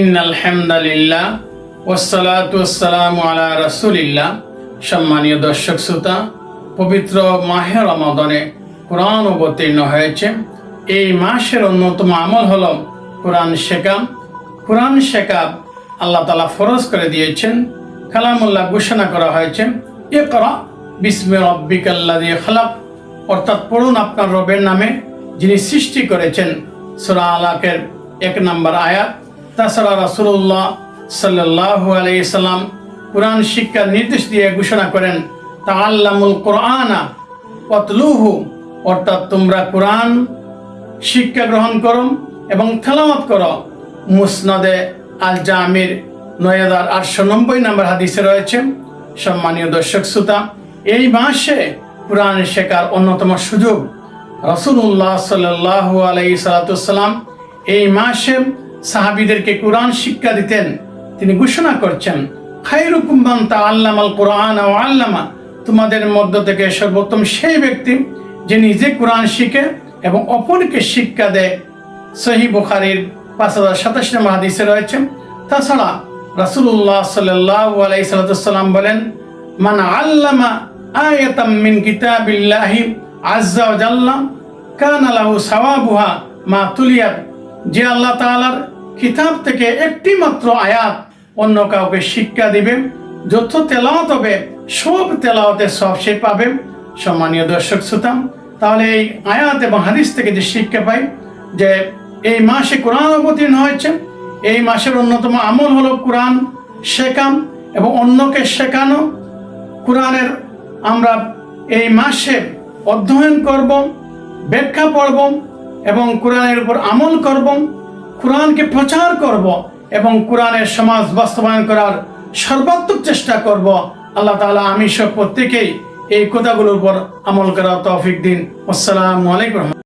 ইন্নাল হামদালিল্লাহ ওয়াসসালাতু ওয়াসসালামু আলা রাসূলিল্লাহ। সম্মানীয় দর্শক শ্রোতা, পবিত্র মাহে রমাদানে কোরআন অবতীর্ণ হয়েছে। এই মাসের অন্যতম আমল হলো কোরআন শেখা। কোরআন শেখা আল্লাহ তাআলা ফরজ করে দিয়েছেন। কালামুল্লাহ ঘোষণা করা হয়েছে, ইকরা বিসমি রাব্বিকাল্লাযী খালাক, অর্থাৎ পড়ুন আপনার রবের নামে যিনি সৃষ্টি করেছেন। সূরা আলাকের 1 নম্বর আয়াত। তাছাড়া রাসূলুল্লাহ সাল্লাল্লাহু আলাইহি সাল্লাম কোরআন শিক্ষার নির্দেশ দিয়ে ঘোষণা করেন, তাআল্লামুল কোরআনা ওয়াতলুহু, অর্থাৎ তোমরা কোরআন শিক্ষা গ্রহণ করো এবং তেলাওয়াত করো। মুসনাদে আল জামির 9890 নম্বর হাদিসে রয়েছে। সম্মানীয় দর্শক শ্রোতা, এই মাসে কোরআন শেখার অন্যতম সুযোগ। রাসূলুল্লাহ সাল্লাল্লাহু আলাইহি সাল্লাম এই মাসে সাহাবীদেরকে কোরআন শিক্ষা দিতেন। তিনি ঘোষণা করছেন, খায়রুকুম মান তাআল্লামাল কোরআন ওয়া আল্লামা, তোমাদের মধ্য থেকে সর্বোত্তম সেই ব্যক্তি যে নিজে কোরআন শিখে এবং অপরকে শিক্ষা দেয়। সহিহ বুখারীর 5027 নম্বর হাদিসে রয়েছে। তাছাড়া রাসূলুল্লাহ সাল্লাল্লাহু আলাইহি সাল্লাম বলেন, মান আল্লামা আয়াতাম মিন কিতাবিল্লাহি আযজা ওয়া জাল্লা কানা লাহু সাওয়াবুহা মা তুলিয়াত, যে আল্লাহ তাআলার কিতাব থেকে একটি মাত্র আয়াত অন্য কাউকে শিক্ষা দিবে, যত তেলাওয়াত হবে সব তেলাওয়াতের সব সে পাবে। সম্মানীয় দর্শক শ্রোতা, তাহলে এই আয়াত এবং হাদিস থেকে যে শিক্ষা পাই যে এই মাসে কোরআন অবতীর্ণ হয়েছে, এই মাসের অন্যতম আমল হলো কোরআন শেখা এবং অন্যকে শেখানো। কোরআনের আমরা এই মাসে অধ্যয়ন করব, ব্যাখ্যা পড়ব এবং কোরআনের উপর আমল করব, কোরআনকে প্রচার করব এবং কোরআনের সমাজ বাস্তবায়ন করার সর্বাত্মক চেষ্টা করব। আল্লাহ তাআলা আমি সব প্রত্যেকেই এই কথাগুলোর উপর আমল করার তৌফিক দিন। আসসালামু আলাইকুম।